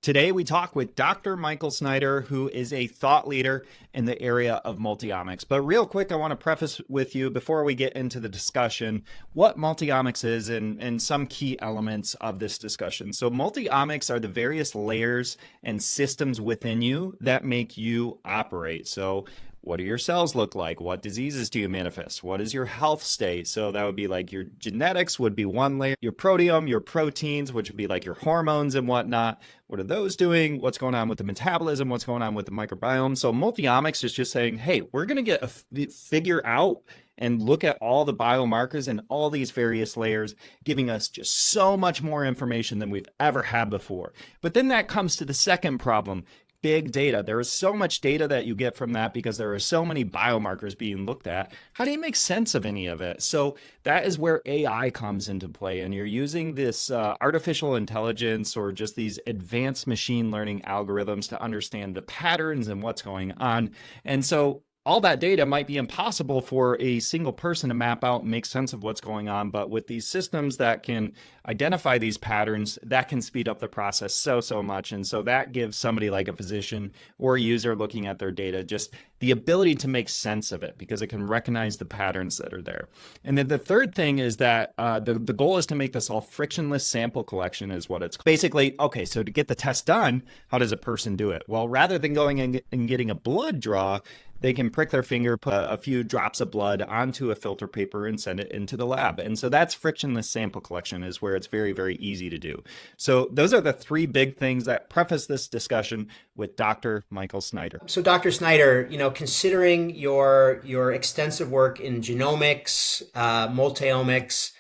Today, we talk with Dr. Michael Snyder, who is a thought leader in the area of multiomics. But real quick, I want to preface with you before we get into the discussion what multiomics is and some key elements of this discussion. So multiomics are the various layers and systems within you that make you operate. So what do your cells look like? What diseases do you manifest? What is your health state? So that would be like your genetics would be one layer, your proteome, your proteins, which would be like your hormones and whatnot. What are those doing? What's going on with the metabolism? What's going on with the microbiome? So multiomics is just saying, hey, we're going to figure out and look at all the biomarkers and all these various layers, giving us just so much more information than we've ever had before. But then that comes to the second problem. Big data. There is so much data that you get from that because there are so many biomarkers being looked at. How do you make sense of any of it? So that is where AI comes into play. And you're using this artificial intelligence or just these advanced machine learning algorithms to understand the patterns and what's going on. And so all that data might be impossible for a single person to map out and make sense of what's going on. But with these systems that can identify these patterns, that can speed up the process so much. And so that gives somebody like a physician or a user looking at their data just the ability to make sense of it because it can recognize the patterns that are there. And then the third thing is that the goal is to make this all frictionless sample collection is what it's basically. Okay, so to get the test done, how does a person do it? Well, rather than going and getting a blood draw, they can prick their finger, put a few drops of blood onto a filter paper and send it into the lab. And so that's frictionless sample collection is where it's very, very easy to do. So those are the three big things that preface this discussion with Dr. Michael Snyder. So Dr. Snyder, considering your extensive work in genomics, multiomics,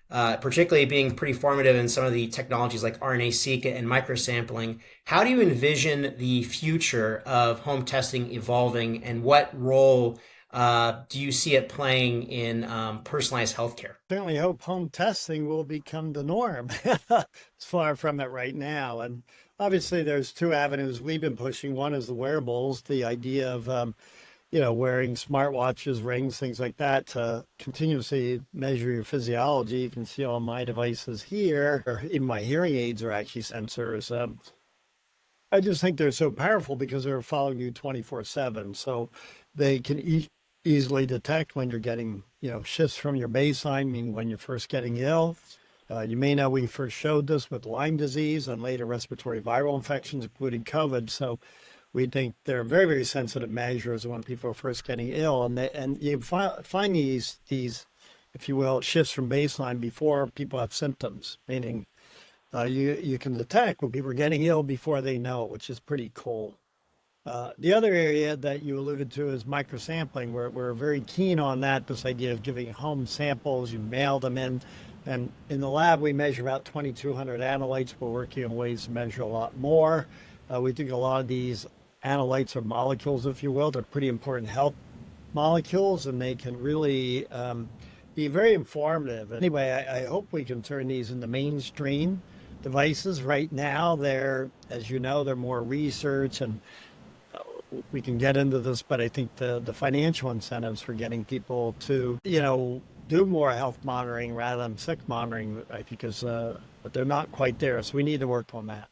particularly being pretty formative in some of the technologies like RNA-seq and microsampling, how do you envision the future of home testing evolving, and what role do you see it playing in personalized healthcare? Certainly hope home testing will become the norm. It's far from it right now. And obviously there's two avenues we've been pushing. One is the wearables, the idea of wearing smartwatches, rings, things like that to continuously measure your physiology. You can see all my devices here, or even my hearing aids are actually sensors. I just think they're so powerful because they're following you 24/7. So they can easily detect when you're getting, shifts from your baseline, meaning when you're first getting ill. You may know we first showed this with Lyme disease and later respiratory viral infections, including COVID. So we think they're very, very sensitive measures when people are first getting ill. And you find these, if you will, shifts from baseline before people have symptoms, meaning you can detect when people are getting ill before they know it, which is pretty cool. The other area that you alluded to is microsampling. We're very keen on that, this idea of giving home samples, you mail them in. And in the lab, we measure about 2,200 analytes. We're working on ways to measure a lot more. We think a lot of these analytes are molecules, if you will. They're pretty important health molecules, and they can really be very informative. Anyway, I hope we can turn these into mainstream devices. Right now, they're, as you know, they're more research, and we can get into this, but I think the financial incentives for getting people to, do more health monitoring rather than sick monitoring, I think but they're not quite there. So we need to work on that.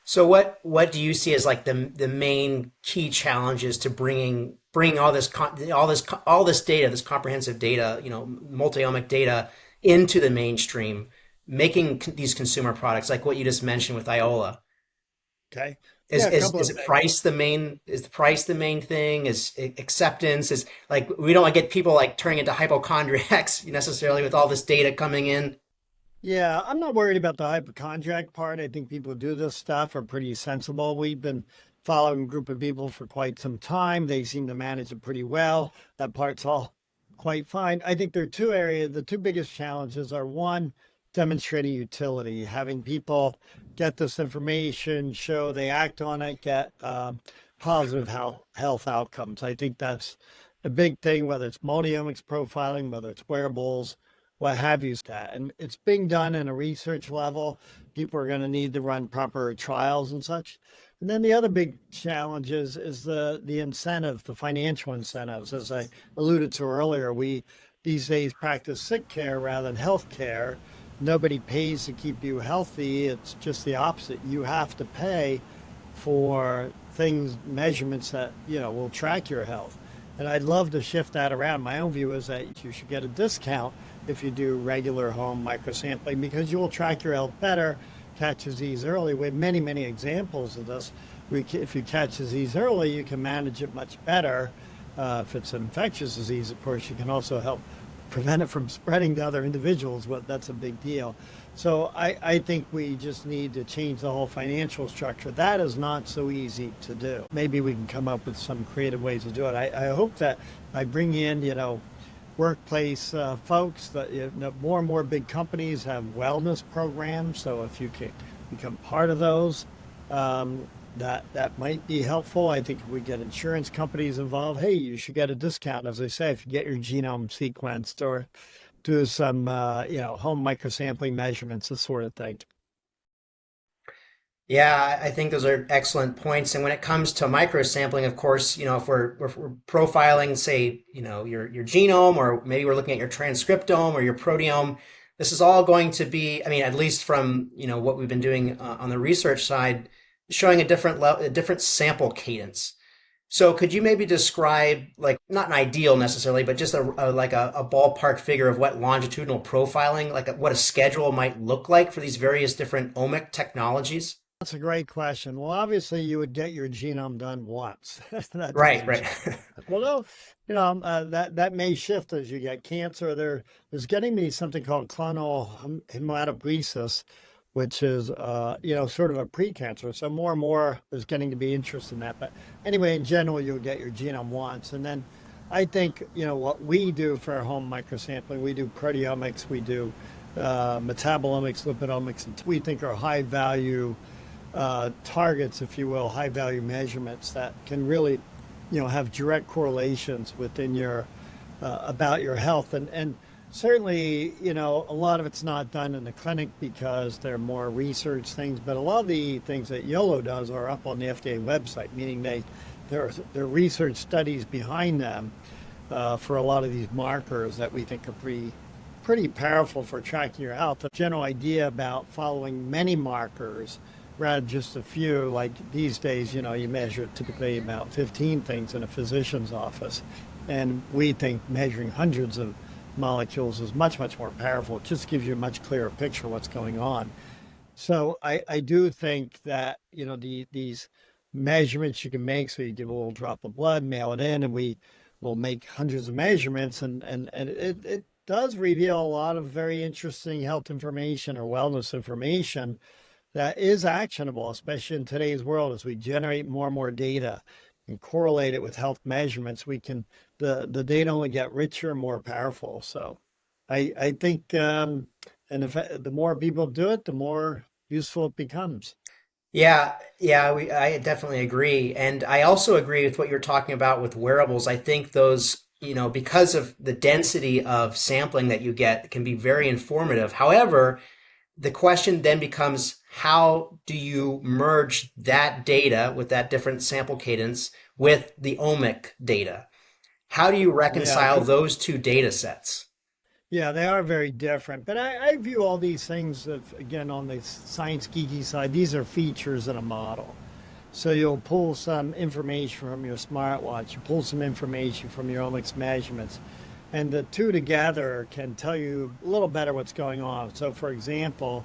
So what do you see as like the main key challenges to bringing all this data, this comprehensive data, multi-omic data into the mainstream, making these consumer products like what you just mentioned with Iola? Okay. Is the price the main thing? Is acceptance? Is like, we don't want to get people like turning into hypochondriacs necessarily with all this data coming in. Yeah, I'm not worried about the hypochondriac part. I think people who do this stuff are pretty sensible. We've been following a group of people for quite some time. They seem to manage it pretty well. That part's all quite fine. I think there are two areas. The two biggest challenges are, one, demonstrating utility, having people get this information, show they act on it, get positive health outcomes. I think that's a big thing, whether it's multiomics profiling, whether it's wearables, what have you. And it's being done in a research level. People are going to need to run proper trials and such. And then the other big challenge is the incentive, the financial incentives. As I alluded to earlier, we these days practice sick care rather than health care. nobody pays to keep you healthy. It's just the opposite. You have to pay for things, measurements that, will track your health. And I'd love to shift that around. My own view is that you should get a discount if you do regular home microsampling because you will track your health better, catch disease early. We have many, many examples of this. If you catch disease early, you can manage it much better. If it's an infectious disease, of course, you can also help prevent it from spreading to other individuals. But that's a big deal. So I think we just need to change the whole financial structure. That is not so easy to do. Maybe we can come up with some creative ways to do it. I hope that by bringing in, workplace folks, that more and more big companies have wellness programs. So if you can become part of those, that might be helpful. I think if we get insurance companies involved, hey, you should get a discount, as I say, if you get your genome sequenced or do some, home microsampling measurements, this sort of thing. Yeah, I think those are excellent points. And when it comes to microsampling, of course, if we're profiling, say, your genome, or maybe we're looking at your transcriptome or your proteome, this is all going to be, I mean, at least from, what we've been doing on the research side, showing a different sample cadence. So could you maybe describe, like, not an ideal necessarily, but just a ballpark figure of what longitudinal profiling, like what a schedule might look like for these various different omic technologies? That's a great question. Well, obviously, you would get your genome done once. That's Right, easy. right. Well, no, that may shift as you get cancer. There's getting to be something called clonal hematopoiesis, which is, sort of a precancer. So more and more there's getting to be interest in that. But anyway, in general, you'll get your genome once. And then I think, what we do for our home microsampling, we do proteomics, we do metabolomics, lipidomics, and we think are high value targets, if you will, high value measurements that can really, have direct correlations within your, about your health. And certainly, a lot of it's not done in the clinic because they're more research things, but a lot of the things that YOLO does are up on the FDA website, meaning there are research studies behind them for a lot of these markers that we think are pretty powerful for tracking your health. The general idea about following many markers rather than just a few, like these days, you measure typically about 15 things in a physician's office. And we think measuring hundreds of molecules is much, much more powerful. It just gives you a much clearer picture of what's going on. So I do think that, these measurements you can make, so you give a little drop of blood, mail it in, and we will make hundreds of measurements. And it does reveal a lot of very interesting health information or wellness information that is actionable, especially in today's world. As we generate more and more data and correlate it with health measurements, the data only get richer and more powerful. So I think, and the more people do it, the more useful it becomes. Yeah, I definitely agree. And I also agree with what you're talking about with wearables. I think those, because of the density of sampling that you get, can be very informative. However, the question then becomes, how do you merge that data with that different sample cadence with the omic data? How do you reconcile those two data sets? Yeah, they are very different. But I view all these things, again, on the science geeky side, these are features in a model. So you'll pull some information from your smartwatch, you pull some information from your omics measurements, and the two together can tell you a little better what's going on. So for example,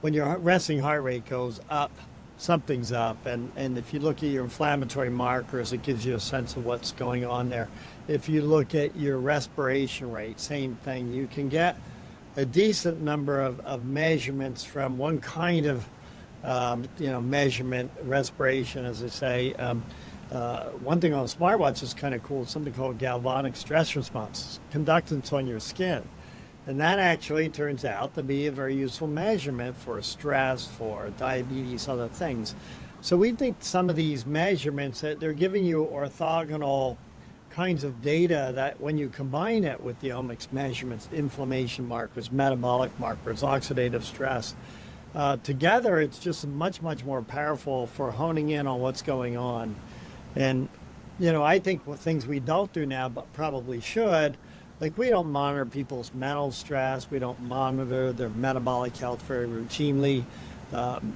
when your resting heart rate goes up, something's up. And if you look at your inflammatory markers, it gives you a sense of what's going on there. If you look at your respiration rate, same thing. You can get a decent number of measurements from one kind of measurement, respiration, as I say. One thing on a smartwatch is kind of cool, something called galvanic stress response, conductance on your skin. And that actually turns out to be a very useful measurement for stress, for diabetes, other things. So we think some of these measurements, that they're giving you orthogonal kinds of data that when you combine it with the omics measurements, inflammation markers, metabolic markers, oxidative stress, together it's just much, much more powerful for honing in on what's going on. And, I think things we don't do now, but probably should, Like we don't monitor people's mental stress. We don't monitor their metabolic health very routinely.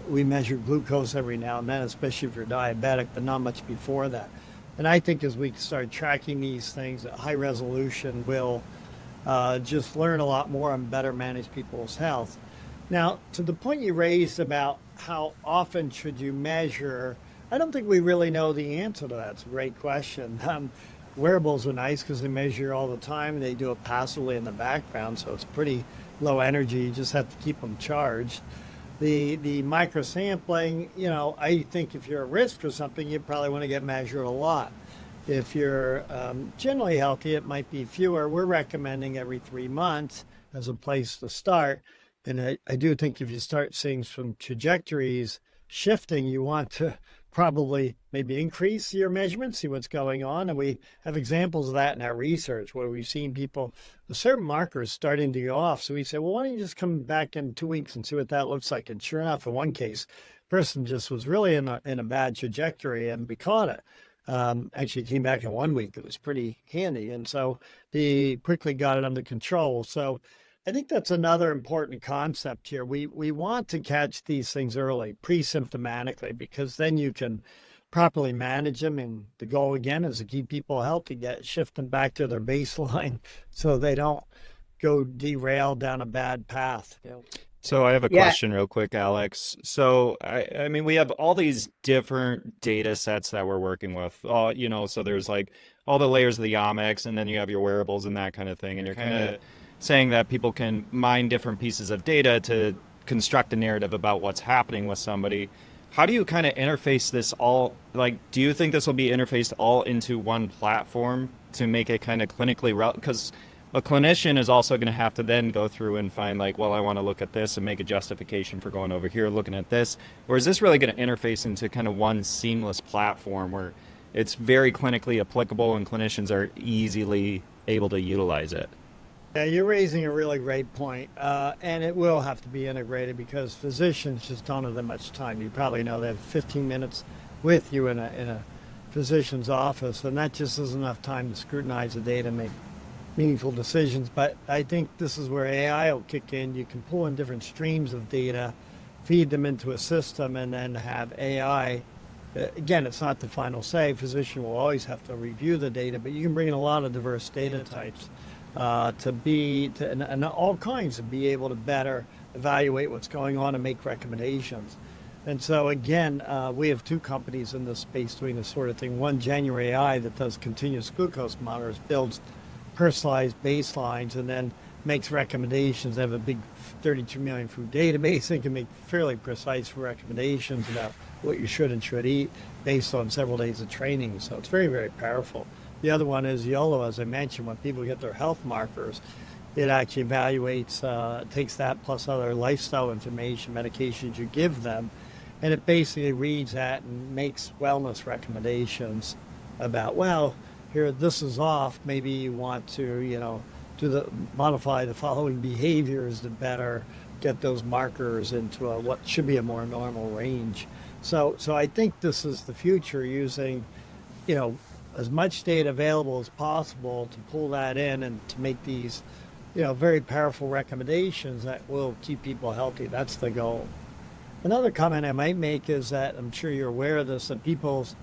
We measure glucose every now and then, especially if you're diabetic, but not much before that. And I think as we start tracking these things at high resolution, we'll just learn a lot more and better manage people's health. Now, to the point you raised about how often should you measure, I don't think we really know the answer to that. It's a great question. Wearables are nice because they measure all the time. They do it passively in the background, so it's pretty low energy. You just have to keep them charged. The microsampling, I think if you're at risk for something, you probably want to get measured a lot. If you're generally healthy, it might be fewer. We're recommending every 3 months as a place to start. And I do think if you start seeing some trajectories shifting, you want to probably maybe increase your measurements, see what's going on. And we have examples of that in our research where we've seen people, certain markers starting to go off. So we say, well, why don't you just come back in 2 weeks and see what that looks like? And sure enough, in one case, person just was really in a bad trajectory and we caught it. Actually came back in 1 week. It was pretty handy. And so they quickly got it under control. So I think that's another important concept here. We want to catch these things early, pre-symptomatically, because then you can properly manage them. And the goal, again, is to keep people healthy, shift them back to their baseline so they don't go derail down a bad path. So I have a question real quick, Alex. So, I mean, we have all these different data sets that we're working with, so there's like all the layers of the omics, and then you have your wearables and that kind of thing. And you're kind of saying that people can mine different pieces of data to construct a narrative about what's happening with somebody. How do you kind of interface this all? Like, do you think this will be interfaced all into one platform to make it kind of clinically relevant? Because a clinician is also going to have to then go through and find like, well, I want to look at this and make a justification for going over here, looking at this. Or is this really going to interface into kind of one seamless platform where it's very clinically applicable and clinicians are easily able to utilize it? Yeah, you're raising a really great point, and it will have to be integrated because physicians just don't have that much time. You probably know they have 15 minutes with you in a physician's office, and that just isn't enough time to scrutinize the data and make meaningful decisions. But I think this is where AI will kick in. You can pull in different streams of data, feed them into a system, and then have AI. Again, it's not the final say. Physician will always have to review the data, but you can bring in a lot of diverse data types. And all kinds to be able to better evaluate what's going on and make recommendations. And so again, we have two companies in this space doing this sort of thing. One, January AI, that does continuous glucose monitors, builds personalized baselines, and then makes recommendations. They have a big 32 million food database. They can make fairly precise recommendations about what you should and should eat based on several days of training. So it's very, very powerful. The other one is YOLO, as I mentioned. When people get their health markers, it actually evaluates, takes that plus other lifestyle information, medications you give them, and it basically reads that and makes wellness recommendations about, well, here, this is off. Maybe you want to, modify the following behaviors to better get those markers into what should be a more normal range. So I think this is the future, using, as much data available as possible to pull that in and to make these, very powerful recommendations that will keep people healthy. That's the goal. Another comment I might make is that, I'm sure you're aware of this, that people's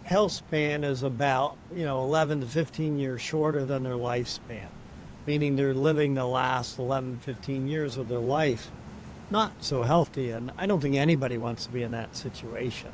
health span is about, 11 to 15 years shorter than their lifespan, meaning they're living the last 11, 15 years of their life not so healthy. And I don't think anybody wants to be in that situation.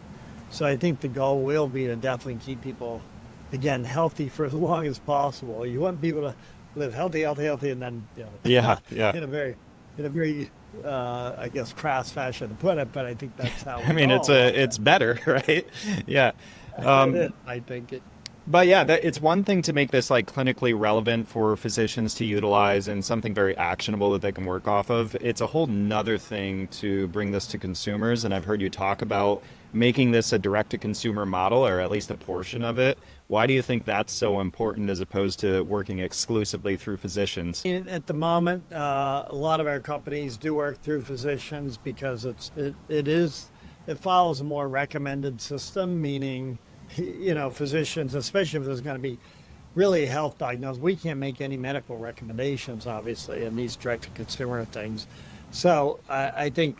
So I think the goal will be to definitely keep people, again, healthy for as long as possible. You want people to live healthy, and then, in a very, I guess, crass fashion to put it, but I think that's how. It's better, right? Yeah. I think it. But yeah, it's one thing to make this like clinically relevant for physicians to utilize and something very actionable that they can work off of. It's a whole nother thing to bring this to consumers. And I've heard you talk about making this a direct-to-consumer model, or at least a portion of it. Why do you think that's so important as opposed to working exclusively through physicians? At the moment, a lot of our companies do work through physicians because it follows a more recommended system, meaning, physicians, especially if there's going to be really health diagnosis. We can't make any medical recommendations, obviously, in these direct-to-consumer things. So I think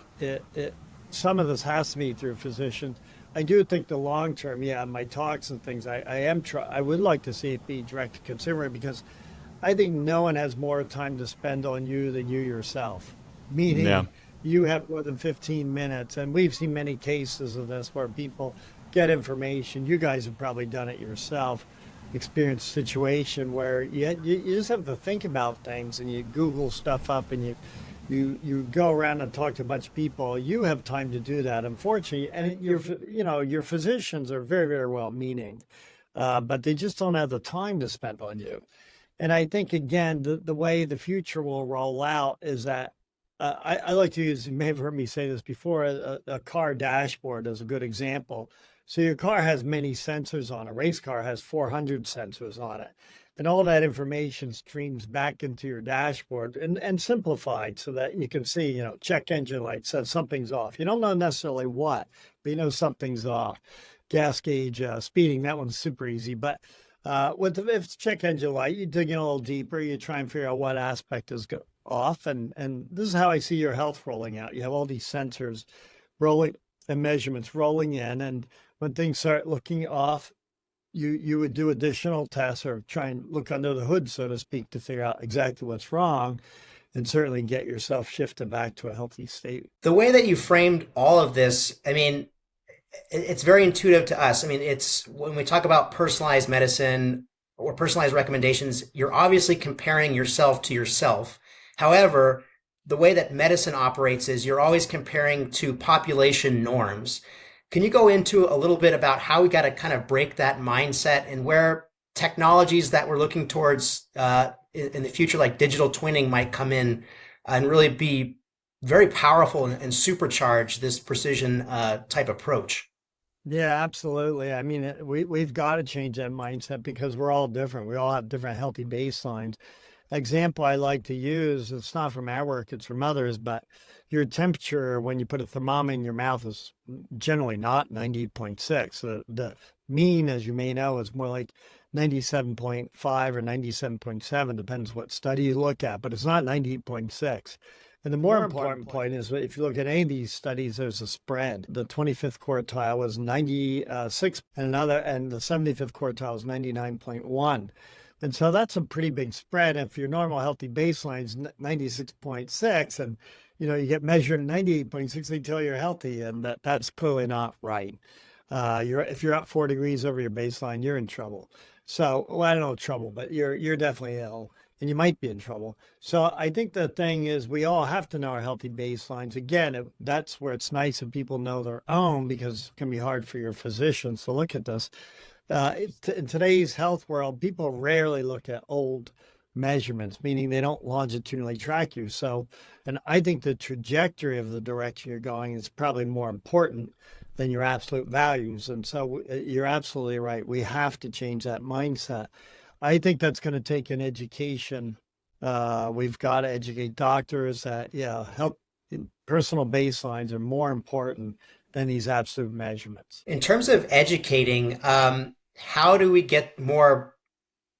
some of this has to be through physicians. I do think the long term, yeah, my talks and things, I would like to see it be direct-to-consumer because I think no one has more time to spend on you than you yourself. Meaning, Yeah. you have more than 15 minutes, and we've seen many cases of this where people get information. You guys have probably done it yourself. Experienced a situation where you just have to think about things, and you Google stuff up, and you go around and talk to a bunch of people. You have time to do that, unfortunately, and your physicians are very, very well meaning, but they just don't have the time to spend on you. And I think again, the way the future will roll out is that I like to use, you may have heard me say this before, a car dashboard is a good example. So your car has many sensors on it. A race car has 400 sensors on it. And all that information streams back into your dashboard and simplified so that you can see, check engine light says something's off. You don't know necessarily what, but you know something's off. Gas gauge, speeding, that one's super easy. But if it's check engine light, you dig in a little deeper, you try and figure out what aspect is off. And this is how I see your health rolling out. You have all these sensors rolling and measurements rolling in. And when things start looking off, you would do additional tests or try and look under the hood, so to speak, to figure out exactly what's wrong and certainly get yourself shifted back to a healthy state. The way that you framed all of this, I mean, it's very intuitive to us. I mean, it's when we talk about personalized medicine or personalized recommendations, you're obviously comparing yourself to yourself. However, the way that medicine operates is you're always comparing to population norms. Can you go into a little bit about how we got to kind of break that mindset and where technologies that we're looking towards in the future, like digital twinning, might come in and really be very powerful and supercharge this precision type approach? Yeah, absolutely. I mean, we've got to change that mindset because we're all different. We all have different healthy baselines. Example I like to use, it's not from our work, it's from others, but your temperature when you put a thermometer in your mouth is generally not 98.6. The mean, as you may know, is more like 97.5 or 97.7, depends what study you look at, but it's not 98.6. And the more important point is if you look at any of these studies, there's a spread. The 25th quartile was 96 and the 75th quartile was 99.1. And so that's a pretty big spread. If your normal healthy baseline is 96.6 and you get measured at 98.6, they tell you're healthy, and that's clearly not right. If you're up 4 degrees over your baseline, you're in trouble. So, well, I don't know trouble, but you're definitely ill, and you might be in trouble. So I think the thing is we all have to know our healthy baselines. Again, that's where it's nice if people know their own, because it can be hard for your physicians to look at this. In today's health world, people rarely look at old measurements, meaning they don't longitudinally track you. So, and I think the trajectory of the direction you're going is probably more important than your absolute values. And so you're absolutely right. We have to change that mindset. I think that's going to take an education. We've got to educate doctors that, help personal baselines are more important than these absolute measurements. In terms of educating, how do we get more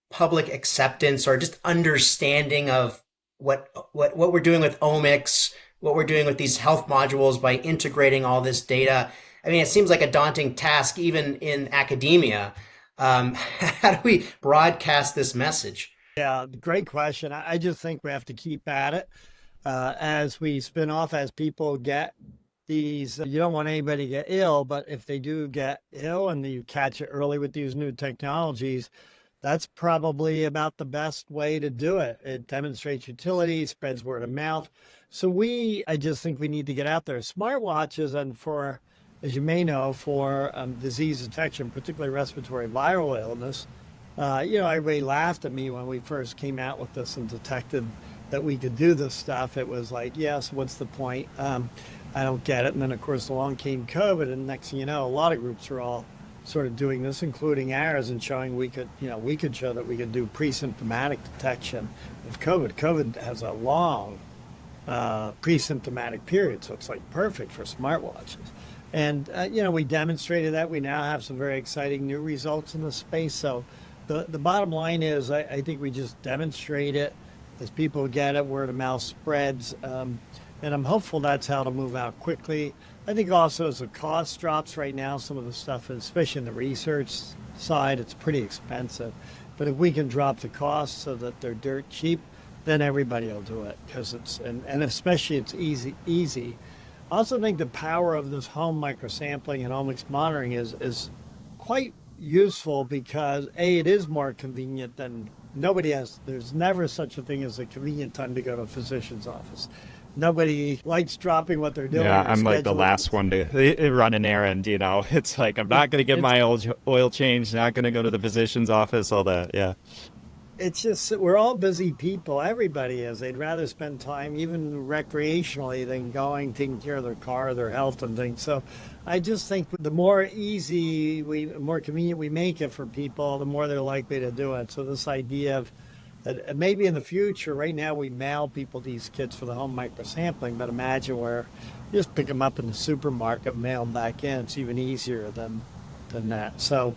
public acceptance or just understanding of what we're doing with omics, what we're doing with these health modules by integrating all this data? I mean, it seems like a daunting task even in academia. How do we broadcast this message? Yeah, great question. I just think we have to keep at it as we spin off, as people get these. You don't want anybody to get ill, but if they do get ill and you catch it early with these new technologies, that's probably about the best way to do it. It demonstrates utility, spreads word of mouth. So I just think we need to get out there. Smartwatches, and for, as you may know, for disease detection, particularly respiratory viral illness, everybody laughed at me when we first came out with this and detected that we could do this stuff. It was like, yes, what's the point? I don't get it. And then, of course, along came COVID, and next thing you know, a lot of groups are all sort of doing this, including ours, and showing we could show that we could do pre-symptomatic detection of COVID. COVID has a long pre-symptomatic period, so it's like perfect for smartwatches. And, we demonstrated that. We now have some very exciting new results in the space. So The bottom line is, I think we just demonstrate it as people get it, word of mouth spreads, and I'm hopeful that's how to move out quickly. I think also as the cost drops right now, some of the stuff, especially in the research side, it's pretty expensive. But if we can drop the costs so that they're dirt cheap, then everybody will do it because and especially it's easy. I also think the power of this home microsampling and omics monitoring is quite useful because it is more convenient than there's never such a thing as a convenient time to go to a physician's office. Nobody likes dropping what they're doing. Yeah, I'm like the last one to run an errand, you know. It's like, I'm not going to get my oil changed, not going to go to the physician's office, all that, yeah. It's just, we're all busy people. Everybody is. They'd rather spend time, even recreationally, than taking care of their car, their health and things. So I just think the more more convenient we make it for people, the more they're likely to do it. So this idea of maybe in the future, right now we mail people these kits for the home microsampling, but imagine where you just pick them up in the supermarket, mail them back in. It's even easier than that. So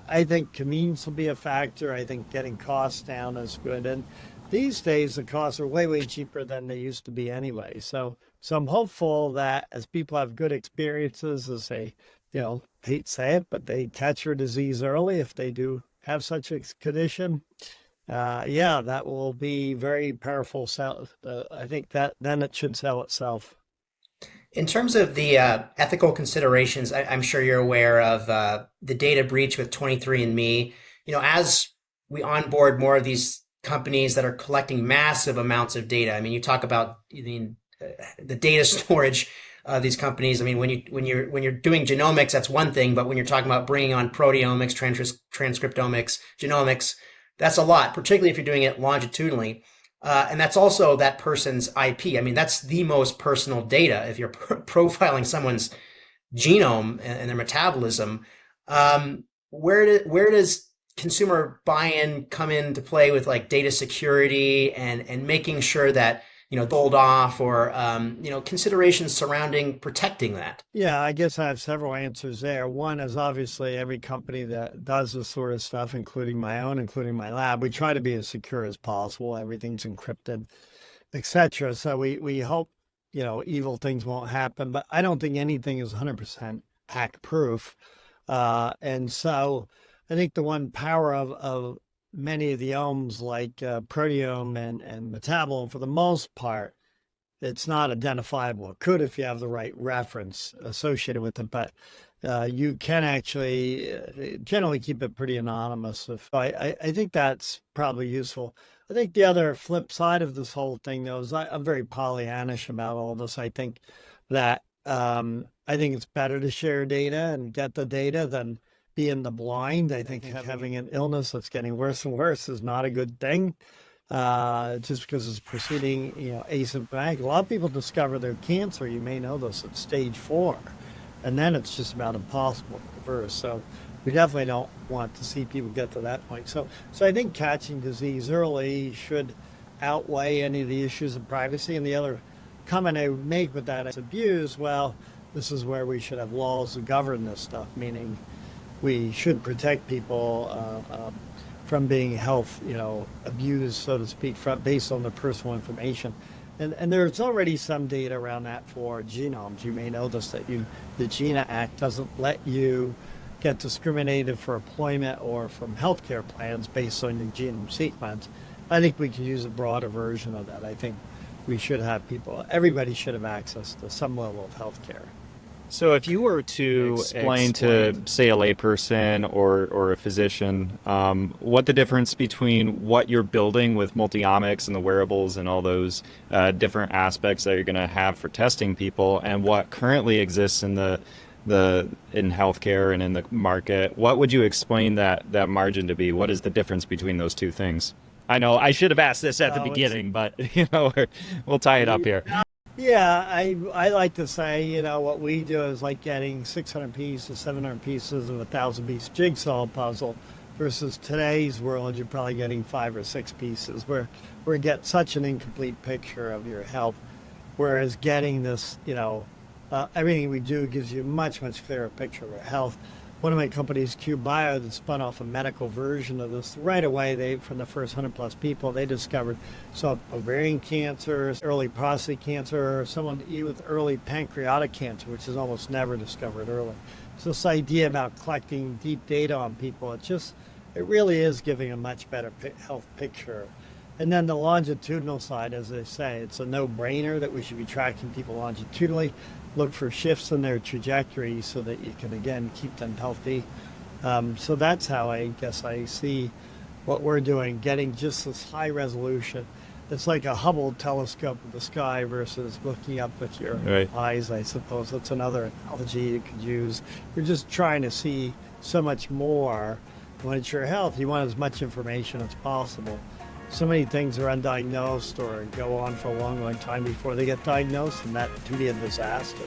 I think convenience will be a factor. I think getting costs down is good. And these days, the costs are way, way cheaper than they used to be anyway. So I'm hopeful that as people have good experiences, as they, hate to say it, but they catch your disease early if they do have such a condition. That will be very powerful. I think that then it should sell itself. In terms of the ethical considerations, I'm sure you're aware of the data breach with 23andMe. As we onboard more of these companies that are collecting massive amounts of data. I mean, you talk about the data storage of these companies. I mean, when you're doing genomics, that's one thing, but when you're talking about bringing on proteomics, transcriptomics, genomics, that's a lot, particularly if you're doing it longitudinally. And that's also that person's IP. I mean, that's the most personal data. If you're profiling someone's genome and their metabolism, where does consumer buy-in come into play with like data security and making sure that sold off or considerations surrounding protecting that? Yeah, I guess I have several answers there. One is obviously every company that does this sort of stuff, including my own, including my lab, we try to be as secure as possible. Everything's encrypted, etc. So we hope evil things won't happen, but I don't think anything is 100% hack proof. And so I think the one power of many of the omes like proteome and metabolome, for the most part, it's not identifiable. It could if you have the right reference associated with it, but you can actually generally keep it pretty anonymous. I think that's probably useful. I think the other flip side of this whole thing, though, is I'm very Pollyannish about all this. I think that I think it's better to share data and get the data than be in the blind. I think having an illness that's getting worse and worse is not a good thing, just because it's proceeding, asymptomatic. A lot of people discover their cancer, you may know this, at stage 4, and then it's just about impossible to reverse. So we definitely don't want to see people get to that point. So I think catching disease early should outweigh any of the issues of privacy. And the other comment I would make with that is abuse. Well, this is where we should have laws to govern this stuff, meaning we should protect people from being abused, so to speak, based on their personal information. And there's already some data around that for genomes. You may notice that the GINA Act doesn't let you get discriminated for employment or from healthcare plans based on your genome sequence. I think we could use a broader version of that. I think we should have everybody should have access to some level of healthcare. So if you were to explain to, say, a layperson or a physician what the difference between what you're building with Multiomics and the wearables and all those different aspects that you're going to have for testing people and what currently exists in in healthcare and in the market, what would you explain that margin to be? What is the difference between those two things? I know I should have asked this at the beginning, but we'll tie it up here. Yeah, I like to say, what we do is like getting 600 pieces, 700 pieces of a 1,000-piece jigsaw puzzle versus today's world, you're probably getting 5 or 6 pieces where we get such an incomplete picture of your health, whereas getting this, everything we do gives you a much, much clearer picture of our health. one of my companies, Cube Bio, that spun off a medical version of this. Right away, from the first 100 plus people, they discovered some ovarian cancer, early prostate cancer, someone with early pancreatic cancer, which is almost never discovered early. So this idea about collecting deep data on people, it really is giving a much better health picture. And then the longitudinal side, as they say, it's a no-brainer that we should be tracking people longitudinally, look for shifts in their trajectory so that you can, again, keep them healthy. So that's how I guess I see what we're doing, getting just this high resolution. It's like a Hubble telescope in the sky versus looking up with your eyes, I suppose. That's another analogy you could use. You're just trying to see so much more. When it's your health, you want as much information as possible. So many things are undiagnosed or go on for a long, long time before they get diagnosed, and that can be a disaster.